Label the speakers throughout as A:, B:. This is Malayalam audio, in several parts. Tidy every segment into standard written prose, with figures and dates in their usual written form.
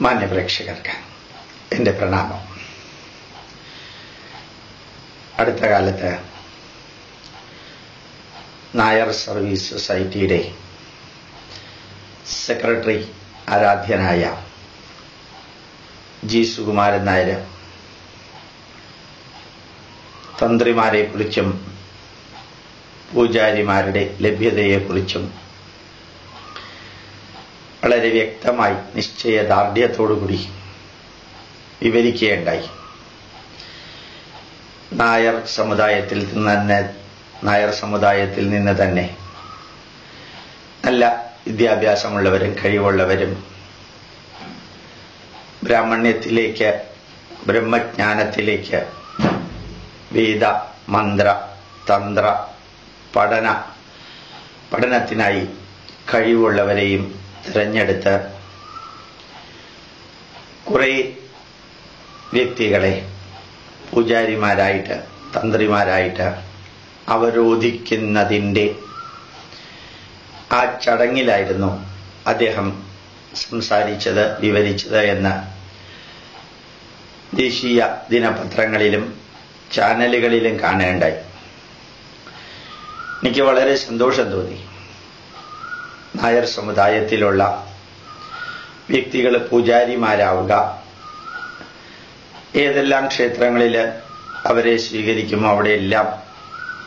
A: മാന്യപ്രേക്ഷകർക്ക് എൻ്റെ പ്രണാമം. അടുത്ത കാലത്ത് നായർ സർവീസ് സൊസൈറ്റിയുടെ സെക്രട്ടറി ആരാധ്യനായ ജി സുകുമാരൻ നായർ തന്ത്രിമാരെക്കുറിച്ചും പൂജാരിമാരുടെ ലഭ്യതയെക്കുറിച്ചും വളരെ വ്യക്തമായി നിശ്ചയദാർഢ്യത്തോടുകൂടി വിവരിക്കുകയുണ്ടായി. നായർ സമുദായത്തിൽ നിന്ന് തന്നെ നല്ല വിദ്യാഭ്യാസമുള്ളവരും കഴിവുള്ളവരും ബ്രാഹ്മണ്യത്തിലേക്ക്, ബ്രഹ്മജ്ഞാനത്തിലേക്ക്, വേദ മന്ത്ര തന്ത്ര പഠനത്തിനായി കഴിവുള്ളവരെയും തിരഞ്ഞെടുത്ത് കുറെ വ്യക്തികളെ പൂജാരിമാരായിട്ട്, തന്ത്രിമാരായിട്ട് അവരോധിക്കുന്നതിൻ്റെ ആ ചടങ്ങിലായിരുന്നു അദ്ദേഹം സംസാരിച്ചത്, വിവരിച്ചത് എന്ന് ദേശീയ ദിനപത്രങ്ങളിലും ചാനലുകളിലും കാണേണ്ടായി. എനിക്ക് വളരെ സന്തോഷം തോന്നി. നായർ സമുദായത്തിലുള്ള വ്യക്തികൾ പൂജാരിമാരാവുക, ഏതെല്ലാം ക്ഷേത്രങ്ങളിൽ അവരെ സ്വീകരിക്കുമോ അവിടെയെല്ലാം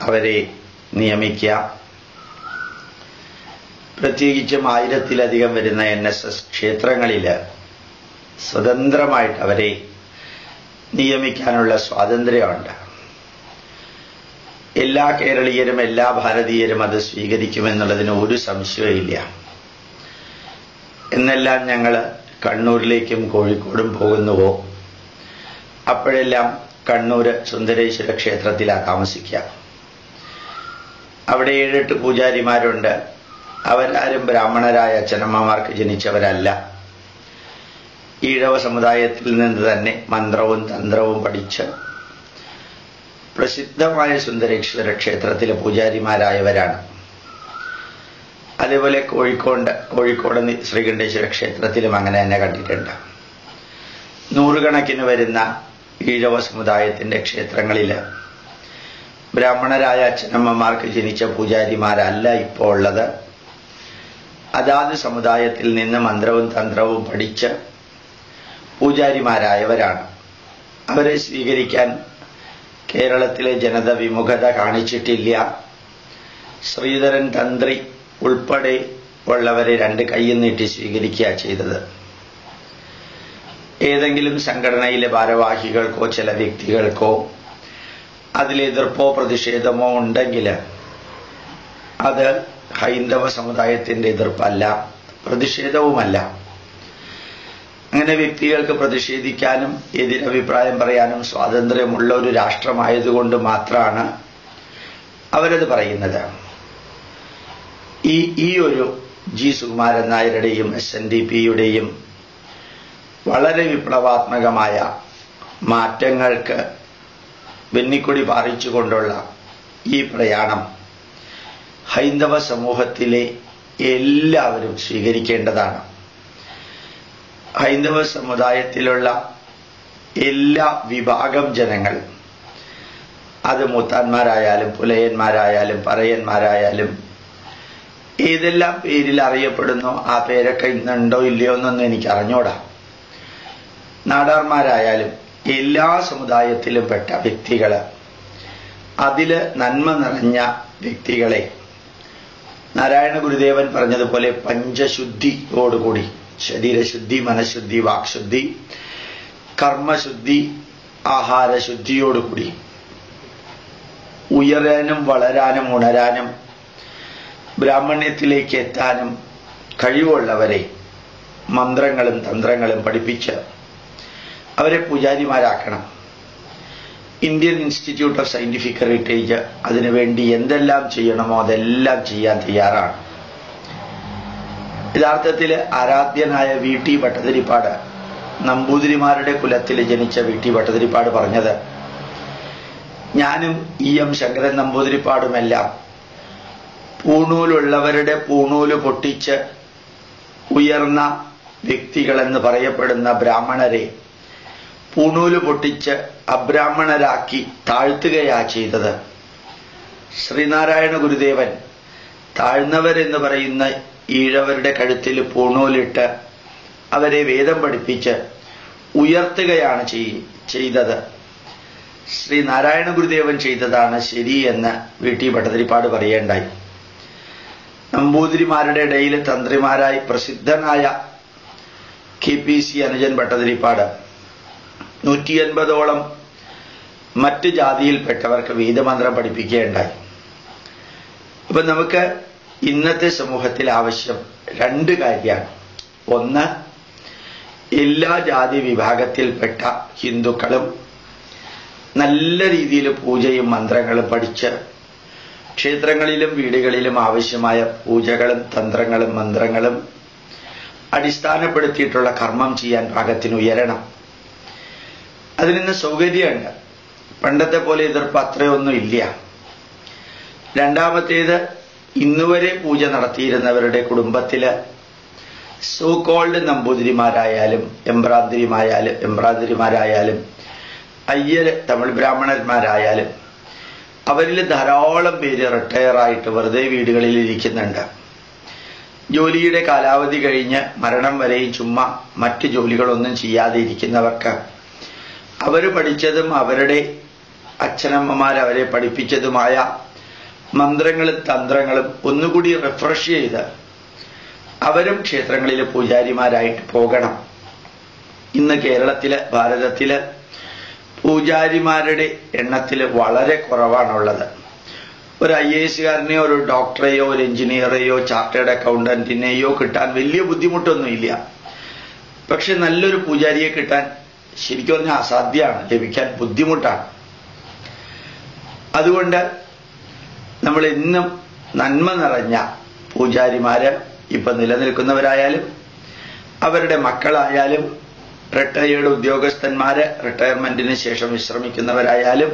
A: അവരെ നിയമിക്കുക. പ്രത്യേകിച്ചും 1000-ലധികം വരുന്ന NSS ക്ഷേത്രങ്ങളിൽ സ്വതന്ത്രമായിട്ട് അവരെ നിയമിക്കാനുള്ള സ്വാതന്ത്ര്യമുണ്ട്. എല്ലാ കേരളീയരും എല്ലാ ഭാരതീയരും അത് സ്വീകരിക്കുമെന്നുള്ളതിന് ഒരു സംശയമില്ല. എന്നെല്ലാം ഞങ്ങൾ കണ്ണൂരിലേക്കും കോഴിക്കോടും പോകുന്നുവോ അപ്പോഴെല്ലാം കണ്ണൂര് സുന്ദരേശ്വര ക്ഷേത്രത്തിലാണ് താമസിക്കുക. അവിടെ 7-8 പൂജാരിമാരുണ്ട്. അവരാരും ബ്രാഹ്മണരായ അച്ഛനമ്മമാർക്ക് ജനിച്ചവരല്ല. ഈഴവ സമുദായത്തിൽ നിന്ന് തന്നെ മന്ത്രവും തന്ത്രവും പഠിച്ച് പ്രസിദ്ധമായ സുന്ദരേശ്വര ക്ഷേത്രത്തിലെ പൂജാരിമാരായവരാണ്. അതേപോലെ കോഴിക്കോട് ശ്രീകണ്ഠേശ്വര ക്ഷേത്രത്തിലും അങ്ങനെ തന്നെ കണ്ടിട്ടുണ്ട്. 100 കണക്കിന് വരുന്ന ഈഴവ സമുദായത്തിന്റെ ക്ഷേത്രങ്ങളിൽ ബ്രാഹ്മണരായ അച്ഛനമ്മമാർക്ക് ജനിച്ച പൂജാരിമാരല്ല ഇപ്പോൾ ഉള്ളത്. അതാത് സമുദായത്തിൽ നിന്ന് മന്ത്രവും തന്ത്രവും പഠിച്ച് പൂജാരിമാരായവരാണ്. അവരെ സ്വീകരിക്കാൻ കേരളത്തിലെ ജനത വിമുഖത കാണിച്ചിട്ടില്ല. ശ്രീധരൻ തന്ത്രി ഉൾപ്പെടെ ഉള്ളവരെ 2 കൈയും നീട്ടി സ്വീകരിക്കുക ചെയ്തത്. ഏതെങ്കിലും സംഘടനയിലെ ഭാരവാഹികൾക്കോ ചില വ്യക്തികൾക്കോ അതിലെതിർപ്പോ പ്രതിഷേധമോ ഉണ്ടെങ്കിൽ അത് ഹൈന്ദവ സമുദായത്തിന്റെ എതിർപ്പല്ല, പ്രതിഷേധവുമല്ല. അങ്ങനെ വ്യക്തികൾക്ക് പ്രതിഷേധിക്കാനും എതിരഭിപ്രായം പറയാനും സ്വാതന്ത്ര്യമുള്ള ഒരു രാഷ്ട്രമായതുകൊണ്ട് മാത്രമാണ് അവരത് പറയുന്നത്. ഈ ഒരു ജി സുകുമാരൻ നായരുടെയും SNDP-യുടെയും വളരെ വിപ്ലവാത്മകമായ മാറ്റങ്ങൾക്ക് വെന്നിക്കൊടി പാറിച്ചുകൊണ്ടുള്ള ഈ പ്രയാണം ഹൈന്ദവ സമൂഹത്തിലെ എല്ലാവരും സ്വീകരിക്കേണ്ടതാണ്. ഹൈന്ദവ സമുദായത്തിലുള്ള എല്ലാ വിഭാഗം ജനങ്ങൾ, അത് മൂത്താന്മാരായാലും പുലയന്മാരായാലും പറയന്മാരായാലും ഏതെല്ലാം പേരിൽ അറിയപ്പെടുന്നോ ആ പേരൊക്കെ ഇന്നുണ്ടോ ഇല്ലയോ എന്നൊന്നും എനിക്ക് അറിഞ്ഞൂടാ. നാടാർമാരായാലും എല്ലാ സമുദായത്തിലും പെട്ട വ്യക്തികൾ, അതില് നന്മ നിറഞ്ഞ വ്യക്തികളെ നാരായണ ഗുരുദേവൻ പറഞ്ഞതുപോലെ പഞ്ചശുദ്ധിയോടുകൂടി, ശരീരശുദ്ധി, മനഃശുദ്ധി, വാക്ശുദ്ധി, കർമ്മശുദ്ധി, ആഹാരശുദ്ധിയോടുകൂടി ഉയരാനും വളരാനും ഉണരാനും ബ്രാഹ്മണ്യത്തിലേക്ക് എത്താനും കഴിവുള്ളവരെ മന്ത്രങ്ങളും തന്ത്രങ്ങളും പഠിപ്പിച്ച് അവരെ പൂജാരിമാരാക്കണം. Indian Institute of Scientific Heritage അതിനുവേണ്ടി എന്തെല്ലാം ചെയ്യണമോ അതെല്ലാം ചെയ്യാൻ തയ്യാറാണ്. യഥാർത്ഥത്തിൽ ആരാധ്യനായ VT ഭട്ടതിരിപ്പാട്, നമ്പൂതിരിമാരുടെ കുലത്തിൽ ജനിച്ച VT ഭട്ടതിരിപ്പാട് പറഞ്ഞത്, ഞാനും EM ശങ്കരൻ നമ്പൂതിരിപ്പാടുമെല്ലാം പൂണൂലുള്ളവരുടെ പൂണൂല് പൊട്ടിച്ച് ഉയർന്ന വ്യക്തികളെന്ന് പറയപ്പെടുന്ന ബ്രാഹ്മണരെ പൂണൂല് പൊട്ടിച്ച് അബ്രാഹ്മണരാക്കി താഴ്ത്തുകയാ ചെയ്തത്. ശ്രീനാരായണ ഗുരുദേവൻ താഴ്ന്നവരെന്ന് പറയുന്ന ഈഴവരുടെ കഴുത്തിൽ പൂണൂലിട്ട് അവരെ വേദം പഠിപ്പിച്ച് ഉയർത്തുകയാണ് ചെയ്തത്. ശ്രീനാരായണ ഗുരുദേവൻ ചെയ്തതാണ് ശരി എന്ന് വി.ടി. ഭട്ടതിരിപ്പാട് പറയേണ്ടായി. നമ്പൂതിരിമാരുടെ ഇടയിൽ തന്ത്രിമാരായി പ്രസിദ്ധനായ KPC അനുജൻ ഭട്ടതിരിപ്പാട് 180ഓളം മറ്റ് ജാതിയിൽപ്പെട്ടവർക്ക് വേദമന്ത്രം പഠിപ്പിക്കുകയുണ്ടായി. അപ്പൊ നമുക്ക് ഇന്നത്തെ സമൂഹത്തിൽ ആവശ്യം 2 കാര്യമാണ്. ഒന്ന്, എല്ലാ ജാതി വിഭാഗത്തിൽപ്പെട്ട ഹിന്ദുക്കളും നല്ല രീതിയിൽ പൂജയും മന്ത്രങ്ങളും പഠിച്ച് ക്ഷേത്രങ്ങളിലും വീടുകളിലും ആവശ്യമായ പൂജകളും തന്ത്രങ്ങളും മന്ത്രങ്ങളും അടിസ്ഥാനപ്പെടുത്തിയിട്ടുള്ള കർമ്മം ചെയ്യാൻ പാകത്തിന് ഉയരണം. അതിന് സൗകര്യമുണ്ട്. പണ്ടത്തെ പോലെ എതിർപ്പ് അത്രയൊന്നും ഇല്ല. രണ്ടാമത്തേത്, ഇന്നുവരെ പൂജ നടത്തിയിരുന്നവരുടെ കുടുംബത്തില് സോ കോൾഡ് നമ്പൂതിരിമാരായാലും എമ്പ്രാന്തിരിമാരായാലും അയ്യര് തമിഴ് ബ്രാഹ്മണന്മാരായാലും അവരിൽ ധാരാളം പേര് റിട്ടയറായിട്ട് വെറുതെ വീടുകളിൽ ഇരിക്കുന്നുണ്ട്. ജോലിയുടെ കാലാവധി കഴിഞ്ഞ് മരണം വരെയും ചുമ്മാ മറ്റ് ജോലികളൊന്നും ചെയ്യാതെ ഇരിക്കുന്നവർക്ക് അവർ പഠിച്ചതും അവരുടെ അച്ഛനമ്മമാരവരെ പഠിപ്പിച്ചതുമായ മന്ത്രങ്ങളും തന്ത്രങ്ങളും ഒന്നുകൂടി റിഫ്രഷ് ചെയ്ത് അവരും ക്ഷേത്രങ്ങളിൽ പൂജാരിമാരായിട്ട് പോകണം. ഇന്ന് കേരളത്തില്, ഭാരതത്തില് പൂജാരിമാരുടെ എണ്ണത്തിൽ വളരെ കുറവാണുള്ളത്. ഒരു IAS-കാരനെയോ ഒരു ഡോക്ടറെയോ ഒരു എഞ്ചിനീയറെയോ ചാർട്ടേഡ് അക്കൗണ്ടന്റിനെയോ കിട്ടാൻ വലിയ ബുദ്ധിമുട്ടൊന്നുമില്ല. പക്ഷെ നല്ലൊരു പൂജാരിയെ കിട്ടാൻ ശരിക്കും പറഞ്ഞാൽ അസാധ്യമാണ്, ലഭിക്കാൻ ബുദ്ധിമുട്ടാണ്. അതുകൊണ്ട് നമ്മൾ ഇന്നും നന്മ നിറഞ്ഞ പൂജാരിമാര് ഇപ്പൊ നിലനിൽക്കുന്നവരായാലും അവരുടെ മക്കളായാലും റിട്ടയേർഡ് ഉദ്യോഗസ്ഥന്മാര് റിട്ടയർമെന്റിന് ശേഷം വിശ്രമിക്കുന്നവരായാലും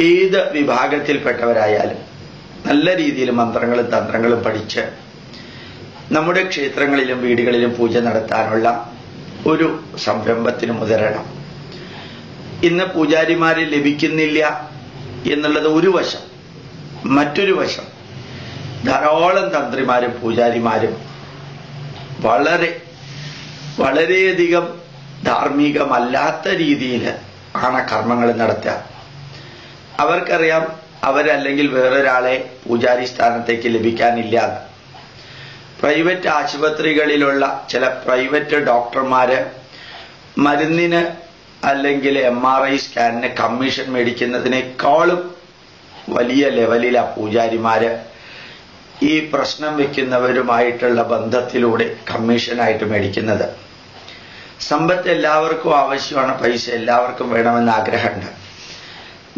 A: ഏത് വിഭാഗത്തിൽപ്പെട്ടവരായാലും നല്ല രീതിയിൽ മന്ത്രങ്ങളും തന്ത്രങ്ങളും പഠിച്ച് നമ്മുടെ ക്ഷേത്രങ്ങളിലും വീടുകളിലും പൂജ നടത്താനുള്ള ഒരു സംരംഭത്തിന് മുതിരണം. ഇന്ന് പൂജാരിമാരെ ലഭിക്കുന്നില്ല എന്നുള്ളത് ഒരു വശം. മറ്റൊരു വശം, ധാരാളം തന്ത്രിമാരും പൂജാരിമാരും വളരെയധികം ധാർമ്മികമല്ലാത്ത രീതിയിൽ ആണ് കർമ്മങ്ങൾ നടത്തുക. അവർക്കറിയാം അവരല്ലെങ്കിൽ വേറൊരാളെ പൂജാരി സ്ഥാനത്തേക്ക് ലഭിക്കാനില്ല. പ്രൈവറ്റ് ആശുപത്രികളിലുള്ള ചില പ്രൈവറ്റ് ഡോക്ടർമാര് മരുന്നിന് അല്ലെങ്കിൽ MRI സ്കാനിന് കമ്മീഷൻ മേടിക്കുന്നതിനേക്കാളും വലിയ ലെവലിലാ പൂജാരിമാര് ഈ പ്രശ്നം വെക്കുന്നവരുമായിട്ടുള്ള ബന്ധത്തിലൂടെ കമ്മീഷനായിട്ട് മേടിക്കുന്നത്. സമ്പത്ത് എല്ലാവർക്കും ആവശ്യമാണ്, പൈസ എല്ലാവർക്കും വേണമെന്ന് ആഗ്രഹമുണ്ട്.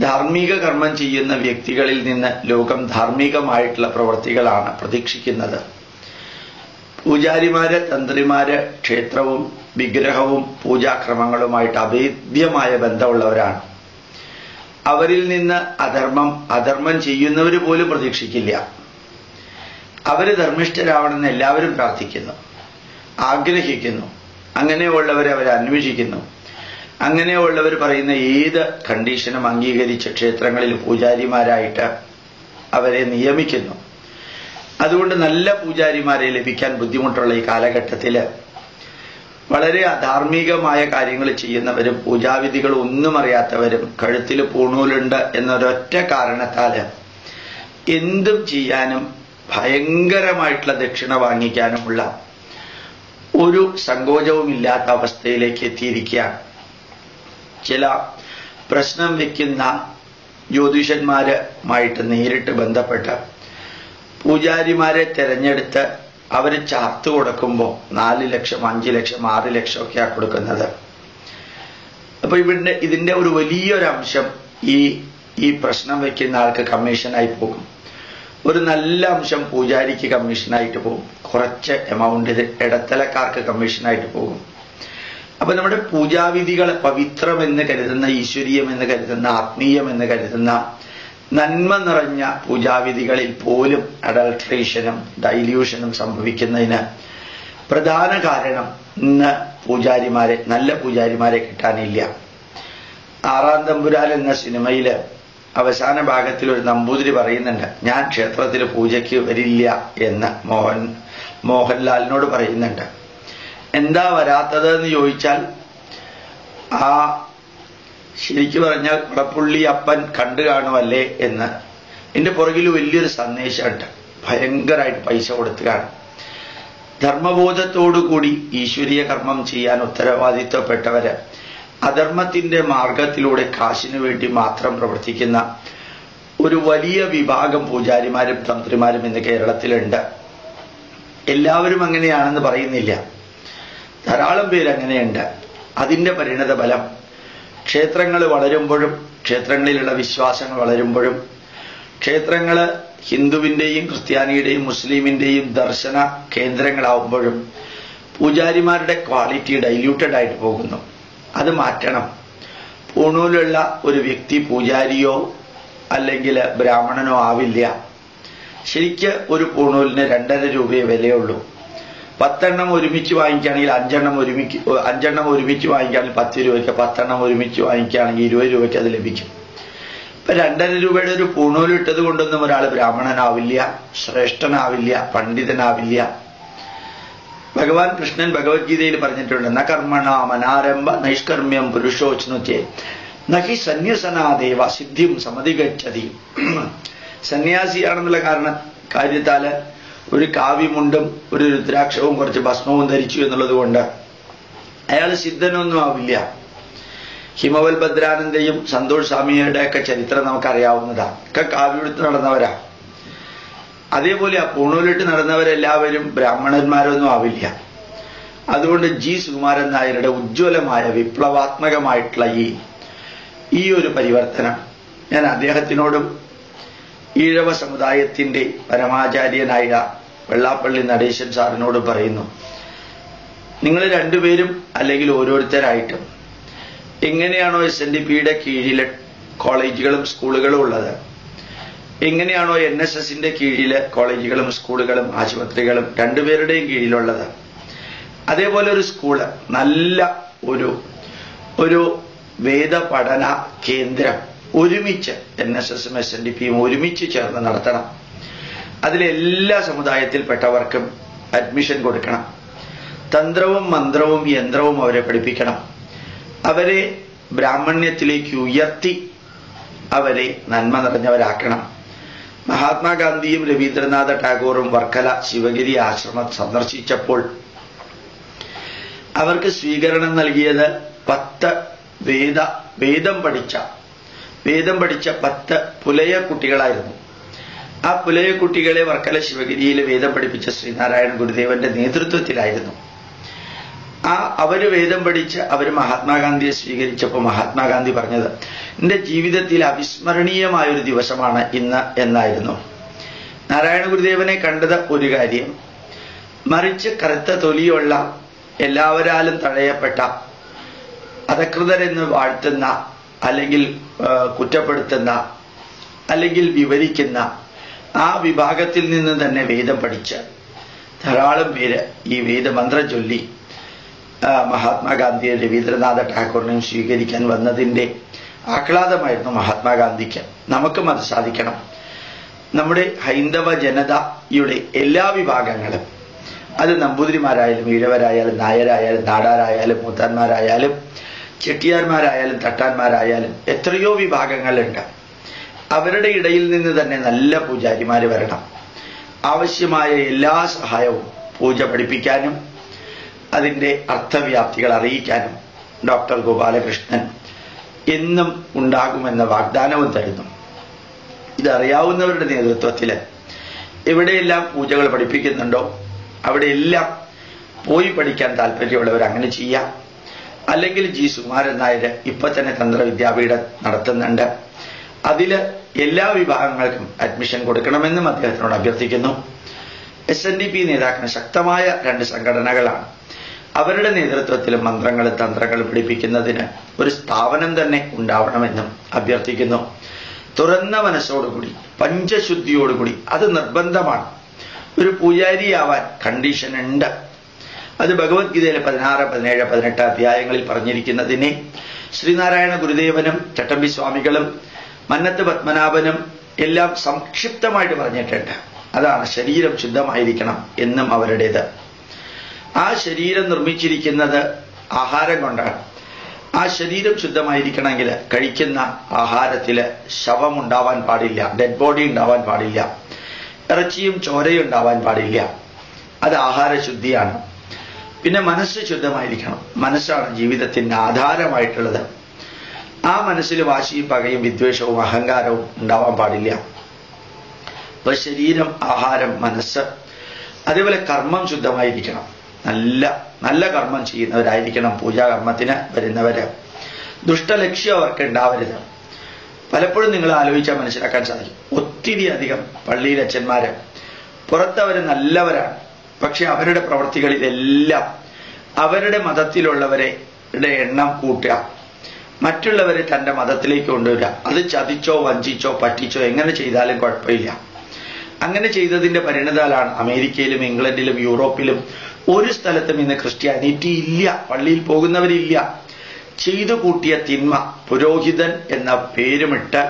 A: ധാർമ്മിക കർമ്മം ചെയ്യുന്ന വ്യക്തികളിൽ നിന്ന് ലോകം ധാർമ്മികമായിട്ടുള്ള പ്രവൃത്തികളാണ് പ്രതീക്ഷിക്കുന്നത്. പൂജാരിമാര് തന്ത്രിമാര് ക്ഷേത്രവും വിഗ്രഹവും പൂജാക്രമങ്ങളുമായിട്ട് അഭേദ്യമായ ബന്ധമുള്ളവരാണ്. അവരിൽ നിന്ന് അധർമ്മം ചെയ്യുന്നവർ പോലും പ്രതീക്ഷിക്കില്ല. അവര് ധർമ്മിഷ്ഠരാവണമെന്ന് എല്ലാവരും പ്രാർത്ഥിക്കുന്നു, ആഗ്രഹിക്കുന്നു. അങ്ങനെയുള്ളവരെ അവർ അന്വേഷിക്കുന്നു. അങ്ങനെയുള്ളവർ പറയുന്ന ഏത് കണ്ടീഷനും അംഗീകരിച്ച് ക്ഷേത്രങ്ങളിൽ പൂജാരിമാരായിട്ട് അവരെ നിയമിക്കുന്നു. അതുകൊണ്ട് നല്ല പൂജാരിമാരെ ലഭിക്കാൻ ബുദ്ധിമുട്ടുള്ള ഈ കാലഘട്ടത്തിൽ വളരെ അധാർമികമായ കാര്യങ്ങൾ ചെയ്യുന്നവരും പൂജാവിധികൾ ഒന്നും അറിയാത്തവരും കഴുത്തിൽ പൂണൂലുണ്ട് എന്നൊരൊറ്റ കാരണത്താൽ എന്തും ചെയ്യാനും ഭയങ്കരമായിട്ടുള്ള ദക്ഷിണ വാങ്ങിക്കാനുമുള്ള ഒരു സങ്കോചവുമില്ലാത്ത അവസ്ഥയിലേക്ക് എത്തിയിരിക്കുകയാണ്. ചില പ്രശ്നം വെക്കുന്ന ജ്യോതിഷന്മാരുമായിട്ട് നേരിട്ട് ബന്ധപ്പെട്ട് പൂജാരിമാരെ തെരഞ്ഞെടുത്ത് അവർ ചാർത്ത് കൊടുക്കുമ്പോൾ 4 ലക്ഷം 5 ലക്ഷം 6 ലക്ഷം ഒക്കെയാണ് കൊടുക്കുന്നത്. അപ്പൊ ഇതിന്റെ ഒരു വലിയൊരു അംശം ഈ പ്രശ്നം വെക്കുന്ന ആൾക്ക് കമ്മീഷനായി പോകും. ഒരു നല്ല അംശം പൂജാരിക്ക് കമ്മീഷനായിട്ട് പോകും. കുറച്ച് എമൗണ്ട് ഇടത്തലക്കാർക്ക് കമ്മീഷനായിട്ട് പോകും. അപ്പൊ നമ്മുടെ പൂജാവിധികളെ പവിത്രമെന്ന് കരുതുന്ന, ഈശ്വരീയമെന്ന് കരുതുന്ന, ആത്മീയമെന്ന് കരുതുന്ന നന്മ നിറഞ്ഞ പൂജാവിധികളിൽ പോലും അഡൾട്രേഷനും ഡൈല്യൂഷനും സംഭവിക്കുന്നതിന് പ്രധാന കാരണം ഇന്ന് പൂജാരിമാരെ, നല്ല പൂജാരിമാരെ കിട്ടാനില്ല. ആറാം തമ്പുരാൻ എന്ന സിനിമയില് അവസാന ഭാഗത്തിൽ ഒരു നമ്പൂതിരി പറയുന്നുണ്ട്, ഞാൻ ക്ഷേത്രത്തിൽ പൂജയ്ക്ക് വരില്ല എന്ന് മോഹൻലാലിനോട് പറയുന്നുണ്ട്. എന്താ വരാത്തത് എന്ന് ചോദിച്ചാൽ, ആ ശരിക്കു പറഞ്ഞാൽ കുടപ്പുള്ളി അപ്പൻ കണ്ടു കാണുമല്ലേ എന്ന്. എന്റെ പുറകിൽ വലിയൊരു സന്ദേശമുണ്ട്. ഭയങ്കരമായിട്ട് പൈസ കൊടുത്തു കാണും. ധർമ്മബോധത്തോടുകൂടി ഈശ്വരീയ കർമ്മം ചെയ്യാൻ ഉത്തരവാദിത്വപ്പെട്ടവര് അധർമ്മത്തിന്റെ മാർഗത്തിലൂടെ കാശിനു വേണ്ടി മാത്രം പ്രവർത്തിക്കുന്ന ഒരു വലിയ വിഭാഗം പൂജാരിമാരും തന്ത്രിമാരും ഇന്ന് കേരളത്തിലുണ്ട്. എല്ലാവരും അങ്ങനെയാണെന്ന് പറയുന്നില്ല, ധാരാളം പേരങ്ങനെയുണ്ട്. അതിന്റെ പരിണത ഫലം ക്ഷേത്രങ്ങൾ വളരുമ്പോഴും, ക്ഷേത്രങ്ങളിലുള്ള വിശ്വാസങ്ങൾ വളരുമ്പോഴും, ക്ഷേത്രങ്ങള് ഹിന്ദുവിന്റെയും ക്രിസ്ത്യാനിയുടെയും മുസ്ലിമിന്റെയും ദർശന കേന്ദ്രങ്ങളാവുമ്പോഴും പൂജാരിമാരുടെ ക്വാളിറ്റി ഡൈല്യൂട്ടഡ് ആയിട്ട് പോകുന്നു. അത് മാറ്റണം. പൂണൂലുള്ള ഒരു വ്യക്തി പൂജാരിയോ അല്ലെങ്കിൽ ബ്രാഹ്മണനോ ആവില്ല. ശരിക്ക് ഒരു പൂണൂലിന് 2.5 രൂപയെ വിലയുള്ളൂ. 10 എണ്ണം ഒരുമിച്ച് വാങ്ങിക്കുകയാണെങ്കിൽ 5 എണ്ണം ഒരുമിച്ച് വാങ്ങിക്കുകയാണെങ്കിൽ 10 രൂപയ്ക്ക്, 10 എണ്ണം ഒരുമിച്ച് വാങ്ങിക്കുകയാണെങ്കിൽ 20 രൂപയ്ക്ക് അത് ലഭിക്കും. ഇപ്പൊ 2.5 രൂപയുടെ ഒരു പൂണൂലിട്ടത് കൊണ്ടൊന്നും ഒരാൾ ബ്രാഹ്മണനാവില്ല, ശ്രേഷ്ഠനാവില്ല, പണ്ഡിതനാവില്ല. ഭഗവാൻ കൃഷ്ണൻ ഭഗവത്ഗീതയിൽ പറഞ്ഞിട്ടുണ്ട്, ന കർമ്മണ മനാരംഭ നൈഷ്കർമ്മ്യം പുരുഷോച്നുത്യേ നഹി സന്യസനാദേവ സിദ്ധിം സമധിഗച്ഛതി. സന്യാസിയാണെന്നുള്ള കാര്യത്താല് ഒരു കാവ്യമുണ്ടും ഒരു രുദ്രാക്ഷവും കുറച്ച് ഭസ്മവും ധരിച്ചു എന്നുള്ളത് കൊണ്ട് അയാൾ സിദ്ധനൊന്നും ആവില്ല. ഹിമവൽ ഭദ്രാനന്ദയും സന്തോഷ് സ്വാമിയുടെ ഒക്കെ ചരിത്രം നമുക്കറിയാവുന്നതാണ്. ഒക്കെ കാവ്യെടുത്ത് നടന്നവരാ. അതേപോലെ ആ പൂണൂലിട്ട് നടന്നവരെല്ലാവരും ബ്രാഹ്മണന്മാരൊന്നും ആവില്ല. അതുകൊണ്ട് ജി സുകുമാരൻ നായരുടെ ഉജ്ജ്വലമായ വിപ്ലവാത്മകമായിട്ടുള്ള ഈ ഒരു പരിവർത്തനം ഞാൻ അദ്ദേഹത്തിനോടും ഈഴവ സമുദായത്തിന്റെ പരമാചാര്യനായ വെള്ളാപ്പള്ളി നടേശൻ സാറിനോടും പറയുന്നു, നിങ്ങൾ രണ്ടുപേരും അല്ലെങ്കിൽ ഓരോരുത്തരായിട്ടും എങ്ങനെയാണോ SNDPയുടെ കീഴിലെ കോളേജുകളും സ്കൂളുകളും ഉള്ളത്, എങ്ങനെയാണോ NSSന്റെ കീഴിലെ കോളേജുകളും സ്കൂളുകളും ആശുപത്രികളും രണ്ടുപേരുടെയും കീഴിലുള്ളത്, അതേപോലെ ഒരു സ്കൂള്, നല്ല ഒരു വേദ പഠന കേന്ദ്രം ഒരുമിച്ച് NSSും SNDPയും ഒരുമിച്ച് ചേർന്ന് നടത്തണം. അതിലെല്ലാ സമുദായത്തിൽപ്പെട്ടവർക്കും അഡ്മിഷൻ കൊടുക്കണം. തന്ത്രവും മന്ത്രവും യന്ത്രവും അവരെ പഠിപ്പിക്കണം. അവരെ ബ്രാഹ്മണ്യത്തിലേക്ക് ഉയർത്തി അവരെ നന്മ നിറഞ്ഞവരാക്കണം. മഹാത്മാഗാന്ധിയും രവീന്ദ്രനാഥ ടാഗോറും വർക്കല ശിവഗിരി ആശ്രമം സന്ദർശിച്ചപ്പോൾ അവർക്ക് സ്വീകരണം നൽകിയത് 10 വേദം പഠിച്ച 10 പുലയ കുട്ടികളായിരുന്നു. ആ പുലയ കുട്ടികളെ വർക്കല ശിവഗിരിയിൽ വേദം പഠിപ്പിച്ച ശ്രീനാരായണ ഗുരുദേവന്റെ നേതൃത്വത്തിലായിരുന്നു. അവര് വേദം പഠിച്ച് അവര് മഹാത്മാഗാന്ധിയെ സ്വീകരിച്ചപ്പോൾ മഹാത്മാഗാന്ധി പറഞ്ഞത്, എന്റെ ജീവിതത്തിൽ അവിസ്മരണീയമായൊരു ദിവസമാണ് ഇന്ന് എന്നായിരുന്നു. നാരായണ ഗുരുദേവനെ കണ്ടത് ഒരു കാര്യം, മറിച്ച് കറുത്ത തൊലിയുള്ള, എല്ലാവരാലും തഴയപ്പെട്ട, അധകൃതരെന്ന് വാഴ്ത്തുന്ന അല്ലെങ്കിൽ കുറ്റപ്പെടുത്തുന്ന അല്ലെങ്കിൽ വിവരിക്കുന്ന ആ വിഭാഗത്തിൽ നിന്ന് തന്നെ വേദം പഠിച്ച് ധാരാളം പേര് ഈ വേദമന്ത്രം ചൊല്ലി മഹാത്മാഗാന്ധിയെ രവീന്ദ്രനാഥ ടാഗോറിനെയും സ്വീകരിക്കാൻ വന്നതിന്റെ ആഹ്ലാദമായിരുന്നു മഹാത്മാഗാന്ധിക്ക്. നമുക്കും അത് സാധിക്കണം. നമ്മുടെ ഹൈന്ദവ ജനതയുടെ എല്ലാ വിഭാഗങ്ങളും, അത് നമ്പൂതിരിമാരായാലും ഈഴവരായാലും നായരായാലും നാടാരായാലും മൂത്താന്മാരായാലും ചെട്ടിയാർമാരായാലും തട്ടാന്മാരായാലും എത്രയോ വിഭാഗങ്ങളുണ്ട്. അവരുടെ ഇടയിൽ നിന്ന് തന്നെ നല്ല പൂജാരിമാര് വരണം. ആവശ്യമായ എല്ലാ സഹായവും പൂജ പഠിപ്പിക്കാനും അതിന്റെ അർത്ഥവ്യാപ്തികൾ അറിയിക്കാനും ഡോക്ടർ ഗോപാലകൃഷ്ണൻ എന്നും ഉണ്ടാകുമെന്ന വാഗ്ദാനവും തരുന്നു. ഇതറിയാവുന്നവരുടെ നേതൃത്വത്തിൽ എവിടെയെല്ലാം പൂജകൾ പഠിപ്പിക്കുന്നുണ്ടോ അവിടെയെല്ലാം പോയി പഠിക്കാൻ താല്പര്യമുള്ളവർ അങ്ങനെ ചെയ്യാം. അല്ലെങ്കിൽ ജി സുകുമാരൻ നായർ ഇപ്പൊ തന്നെ തന്ത്രവിദ്യാപീഠം നടത്തുന്നുണ്ട്. അതില് എല്ലാ വിഭാഗങ്ങൾക്കും അഡ്മിഷൻ കൊടുക്കണമെന്നും അദ്ദേഹത്തിനോട് അഭ്യർത്ഥിക്കുന്നു. SNDP നേതാക്കൾ ശക്തമായ 2 സംഘടനകളാണ്. അവരുടെ നേതൃത്വത്തിൽ മന്ത്രങ്ങളും തന്ത്രങ്ങളും പഠിപ്പിക്കുന്നതിന് ഒരു സ്ഥാപനം തന്നെ ഉണ്ടാവണമെന്നും അഭ്യർത്ഥിക്കുന്നു. തുറന്ന മനസ്സോടുകൂടി, പഞ്ചശുദ്ധിയോടുകൂടി, അത് നിർബന്ധമാണ്. ഒരു പൂജാരിയാവാൻ കണ്ടീഷൻ ഉണ്ട്. അത് ഭഗവത്ഗീതയിലെ 16, 17, 18 അധ്യായങ്ങളിൽ പറഞ്ഞിരിക്കുന്നതിനെ ശ്രീനാരായണ ഗുരുദേവനും ചട്ടമ്പി സ്വാമികളും മന്നത്ത് പത്മനാഭനും എല്ലാം സംക്ഷിപ്തമായിട്ട് പറഞ്ഞിട്ടുണ്ട്. അതാണ് ശരീരം ശുദ്ധമായിരിക്കണം എന്നും അവരുടേത്. ആ ശരീരം നിർമ്മിച്ചിരിക്കുന്നത് ആഹാരം കൊണ്ടാണ്. ആ ശരീരം ശുദ്ധമായിരിക്കണമെങ്കിൽ കഴിക്കുന്ന ആഹാരത്തില് ശവം ഉണ്ടാവാൻ പാടില്ല, ഡെഡ് ബോഡി ഉണ്ടാവാൻ പാടില്ല, ഇറച്ചിയും ചോരയും ഉണ്ടാവാൻ പാടില്ല. അത് ആഹാരശുദ്ധിയാണ്. പിന്നെ മനസ്സ് ശുദ്ധമായിരിക്കണം. മനസ്സാണ് ജീവിതത്തിന് ആധാരമായിട്ടുള്ളത്. ആ മനസ്സിൽ വാശിയും പകയും വിദ്വേഷവും അഹങ്കാരവും ഉണ്ടാവാൻ പാടില്ല. അപ്പൊ ശരീരം, ആഹാരം, മനസ്സ്, അതേപോലെ കർമ്മം ശുദ്ധമായിരിക്കണം. നല്ല കർമ്മം ചെയ്യുന്നവരായിരിക്കണം പൂജാകർമ്മത്തിന് വരുന്നവര്. ദുഷ്ടലക്ഷ്യം അവർക്ക് ഉണ്ടാവരുത്. പലപ്പോഴും നിങ്ങൾ ആലോചിച്ചാൽ മനസ്സിലാക്കാൻ സാധിക്കും. ഒത്തിരി അധികം പള്ളിയിലച്ഛന്മാര് പുറത്തവര് നല്ലവരാണ്, പക്ഷെ അവരുടെ പ്രവൃത്തികളിലെല്ലാം അവരുടെ മതത്തിലുള്ളവരുടെ എണ്ണം കൂട്ടുക, മറ്റുള്ളവരെ തന്റെ മതത്തിലേക്ക് കൊണ്ടുവരിക. അത് ചതിച്ചോ വഞ്ചിച്ചോ പറ്റിച്ചോ എങ്ങനെ ചെയ്താലും കുഴപ്പമില്ല. അങ്ങനെ ചെയ്തതിന്റെ പരിണതാലാണ് അമേരിക്കയിലും ഇംഗ്ലണ്ടിലും യൂറോപ്പിലും ഒരു സ്ഥലത്തും ഇന്ന് ക്രിസ്ത്യാനിറ്റി ഇല്ല, പള്ളിയിൽ പോകുന്നവരില്ല. ചെയ്തു കൂട്ടിയ തിന്മ, പുരോഹിതൻ എന്ന പേരുമിട്ട്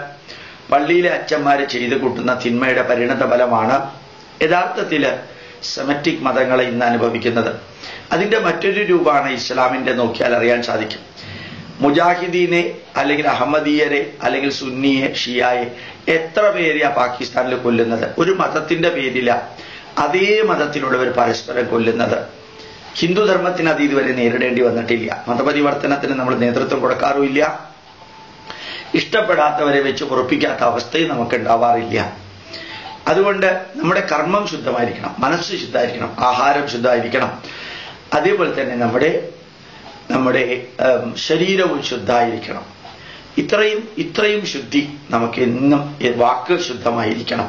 A: പള്ളിയിലെ അച്ഛന്മാര് ചെയ്തു കൂട്ടുന്ന തിന്മയുടെ പരിണത ഫലമാണ് യഥാർത്ഥത്തില് സെമറ്റിക് മതങ്ങളെ ഇന്ന് അനുഭവിക്കുന്നത്. അതിന്റെ മറ്റൊരു രൂപമാണ് ഇസ്ലാമിന്റെ നോക്കിയാൽ അറിയാൻ സാധിക്കും. മുജാഹിദീനെ അല്ലെങ്കിൽ അഹമ്മദീയരെ അല്ലെങ്കിൽ സുന്നിയെ ഷിയായെ എത്ര പേരെയാ പാകിസ്ഥാനിൽ കൊല്ലുന്നത്? ഒരു മതത്തിന്റെ പേരില അതേ മതത്തിലുള്ളവർ പരസ്പരം കൊല്ലുന്നത്. ഹിന്ദുധർമ്മത്തിന് അത് ഇതുവരെ നേരിടേണ്ടി വന്നിട്ടില്ല. മതപരിവർത്തനത്തിന് നമ്മൾ നേതൃത്വം കൊടുക്കാറുമില്ല. ഇഷ്ടപ്പെടാത്തവരെ വെച്ച് ഉറപ്പിക്കാത്ത അവസ്ഥയും നമുക്ക് ഉണ്ടാവാറില്ല. അതുകൊണ്ട് നമ്മുടെ കർമ്മം ശുദ്ധമായിരിക്കണം, മനസ്സ് ശുദ്ധമായിരിക്കണം, ആഹാരം ശുദ്ധമായിരിക്കണം. അതേപോലെ തന്നെ നമ്മുടെ ശരീരവും ശുദ്ധമായിരിക്കണം. ഇത്രയും ശുദ്ധി നമുക്ക് എന്നും വാക്ക് ശുദ്ധമായിരിക്കണം.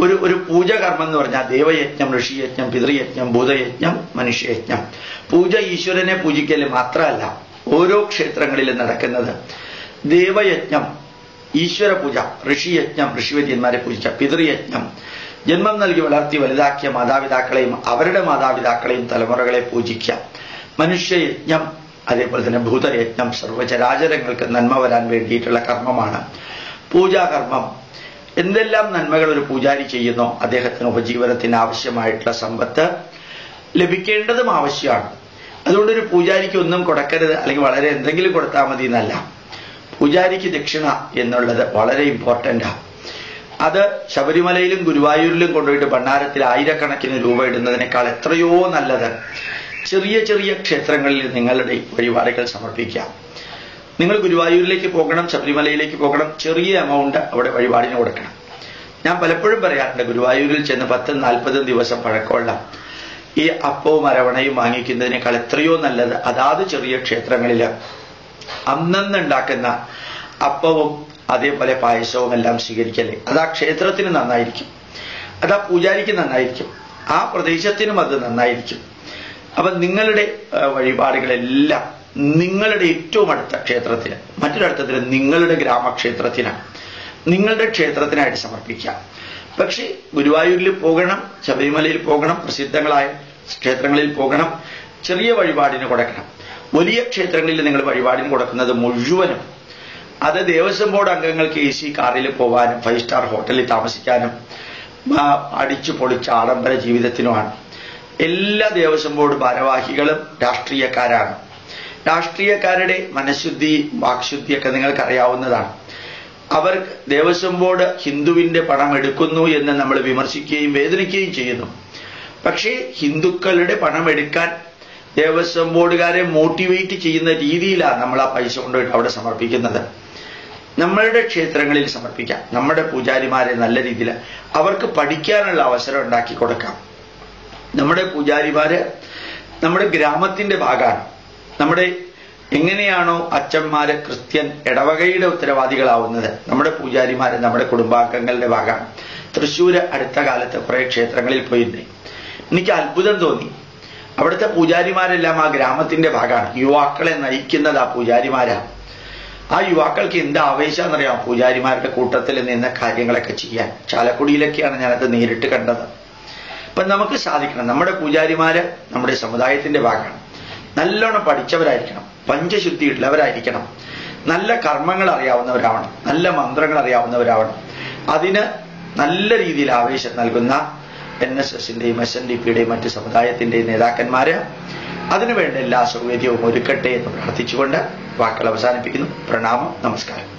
A: ഒരു പൂജകർമ്മം എന്ന് പറഞ്ഞാൽ ദേവയജ്ഞം, ഋഷിയജ്ഞം, പിതൃയജ്ഞം, ഭൂതയജ്ഞം, മനുഷ്യയജ്ഞം. പൂജ ഈശ്വരനെ പൂജിക്കൽ മാത്രമല്ല, ഓരോ ക്ഷേത്രങ്ങളിലും നടക്കുന്നത് ദേവയജ്ഞം, ഈശ്വര പൂജ, ഋഷിയജ്ഞം, ഋഷിവര്യന്മാരെ പൂജിച്ച, പിതൃയജ്ഞം, ജന്മം നൽകി വളർത്തി വലുതാക്കിയ മാതാപിതാക്കളെയും അവരുടെ മാതാപിതാക്കളെയും തലമുറകളെ പൂജിക്കുക, മനുഷ്യയജ്ഞം, അതേപോലെ തന്നെ ഭൂതയജ്ഞം, സർവ്വചരാചരങ്ങൾക്ക് നന്മ വരാൻ വേണ്ടിയിട്ടുള്ള കർമ്മമാണ് പൂജാകർമ്മം. എന്തെല്ലാം നന്മകൾ ഒരു പൂജാരി ചെയ്യുന്നോ അദ്ദേഹത്തിന് ഉപജീവനത്തിന് ആവശ്യമായിട്ടുള്ള സമ്പത്ത് ലഭിക്കേണ്ടതും ആവശ്യമാണ്. അതുകൊണ്ട് ഒരു പൂജാരിക്ക് ഒന്നും കൊടുക്കരുത്, അല്ലെങ്കിൽ വളരെ എന്തെങ്കിലും കൊടുത്താൽ മതി എന്നല്ല. പൂജാരിക്ക് ദക്ഷിണ എന്നുള്ളത് വളരെ ഇമ്പോർട്ടന്റാണ്. അത് ശബരിമലയിലും ഗുരുവായൂരിലും കൊണ്ടുപോയിട്ട് ഭണ്ഡാരത്തിൽ ആയിരക്കണക്കിന് രൂപ ഇടുന്നതിനേക്കാൾ എത്രയോ നല്ലത് ചെറിയ ചെറിയ ക്ഷേത്രങ്ങളിൽ നിങ്ങളുടെ വഴിപാടുകൾ സമർപ്പിക്കാം. നിങ്ങൾ ഗുരുവായൂരിലേക്ക് പോകണം, ശബരിമലയിലേക്ക് പോകണം, ചെറിയ എമൗണ്ട് അവിടെ വഴിപാടിന് കൊടുക്കണം. ഞാൻ പലപ്പോഴും പറയാറുണ്ട്, ഗുരുവായൂരിൽ ചെന്ന് 10-40 ദിവസം പഴക്കമുള്ള ഈ അപ്പവും അരവണയും വാങ്ങിക്കുന്നതിനേക്കാൾ എത്രയോ നല്ലത് അതാത് ചെറിയ ക്ഷേത്രങ്ങളിൽ അന്നുണ്ടാക്കുന്ന അപ്പവും അതേപോലെ പായസവും എല്ലാം സ്വീകരിക്കല്ലേ. അത് ആ ക്ഷേത്രത്തിന് നന്നായിരിക്കും, അത് ആ പൂജാരിക്ക് നന്നായിരിക്കും, ആ പ്രദേശത്തിനും അത് നന്നായിരിക്കും. അപ്പൊ നിങ്ങളുടെ വഴിപാടുകളെല്ലാം നിങ്ങളുടെ ഏറ്റവും അടുത്ത ക്ഷേത്രത്തിന്, മറ്റൊരർത്ഥത്തിൽ നിങ്ങളുടെ ഗ്രാമക്ഷേത്രത്തിനാണ്, നിങ്ങളുടെ ക്ഷേത്രത്തിനായിട്ട് സമർപ്പിക്കാം. പക്ഷേ ഗുരുവായൂരിൽ പോകണം, ശബരിമലയിൽ പോകണം, പ്രസിദ്ധങ്ങളായ ക്ഷേത്രങ്ങളിൽ പോകണം, ചെറിയ വഴിപാടിന് കൊടുക്കണം. വലിയ ക്ഷേത്രങ്ങളിൽ നിങ്ങൾ വഴിപാടിന് കൊടുക്കുന്നത് മുഴുവനും അത് ദേവസ്വം ബോർഡ് അംഗങ്ങൾക്ക് AC കാറിൽ പോകാനും 5 സ്റ്റാർ ഹോട്ടലിൽ താമസിക്കാനും അടിച്ചു പൊളിച്ച ആഡംബര ജീവിതത്തിനുമാണ്. എല്ലാ ദേവസ്വം ബോർഡ് ഭാരവാഹികളും രാഷ്ട്രീയക്കാരാണ്. രാഷ്ട്രീയക്കാരുടെ മനഃശുദ്ധി, വാക്ശുദ്ധിയൊക്കെ നിങ്ങൾക്കറിയാവുന്നതാണ്. അവർ ദേവസ്വം ബോർഡ് ഹിന്ദുവിന്റെ പണം എടുക്കുന്നു എന്ന് നമ്മൾ വിമർശിക്കുകയും വേദനിക്കുകയും ചെയ്യുന്നു. പക്ഷേ ഹിന്ദുക്കളുടെ പണം എടുക്കാൻ ദേവസ്വം ബോർഡുകാരെ മോട്ടിവേറ്റ് ചെയ്യുന്ന രീതിയിലാണ് നമ്മൾ ആ പൈസ കൊണ്ടുപോയിട്ട് അവിടെ സമർപ്പിക്കുന്നത്. നമ്മളുടെ ക്ഷേത്രങ്ങളിൽ സമർപ്പിക്കാം. നമ്മുടെ പൂജാരിമാരെ നല്ല രീതിയിൽ അവർക്ക് പഠിക്കാനുള്ള അവസരം ഉണ്ടാക്കി കൊടുക്കാം. നമ്മുടെ പൂജാരിമാര് നമ്മുടെ ഗ്രാമത്തിന്റെ ഭാഗമാണ്. നമ്മുടെ എങ്ങനെയാണോ അച്ഛന്മാര് ക്രിസ്ത്യൻ ഇടവകയുടെ ഉത്തരവാദികളാവുന്നത്, നമ്മുടെ പൂജാരിമാര് നമ്മുടെ കുടുംബാംഗങ്ങളുടെ ഭാഗമാണ്. തൃശ്ശൂര് അടുത്ത കാലത്ത് കുറെ ക്ഷേത്രങ്ങളിൽ പോയിരുന്നേ, എനിക്ക് അത്ഭുതം തോന്നി. അവിടുത്തെ പൂജാരിമാരെല്ലാം ആ ഗ്രാമത്തിന്റെ ഭാഗമാണ്. യുവാക്കളെ നയിക്കുന്നത് ആ പൂജാരിമാരാണ്. ആ യുവാക്കൾക്ക് എന്ത് ആവേശമെന്നറിയാം പൂജാരിമാരുടെ കൂട്ടത്തിൽ നിന്ന് കാര്യങ്ങളൊക്കെ ചെയ്യാൻ. ചാലക്കുടിയിലൊക്കെയാണ് ഞാനത് നേരിട്ട് കണ്ടത്. അപ്പൊ നമുക്ക് സാധിക്കണം. നമ്മുടെ പൂജാരിമാര് നമ്മുടെ സമുദായത്തിന്റെ ഭാഗമാണ്. നല്ലോണം പഠിച്ചവരായിരിക്കണം, പഞ്ചശുദ്ധി ഉള്ളവരായിരിക്കണം, നല്ല കർമ്മങ്ങൾ അറിയാവുന്നവരാവണം, നല്ല മന്ത്രങ്ങൾ അറിയാവുന്നവരാവണം. അതിന് നല്ല രീതിയിൽ ആവേശം നൽകുന്ന NSSന്റെയും SNDPയുടെയും മറ്റ് സമുദായത്തിന്റെയും നേതാക്കന്മാര് അതിനുവേണ്ട എല്ലാ സൗകര്യവും ഒരുക്കട്ടെ എന്ന് പ്രാർത്ഥിച്ചുകൊണ്ട് വാക്കുകൾ അവസാനിപ്പിക്കുന്നു. പ്രണാമം, നമസ്കാരം.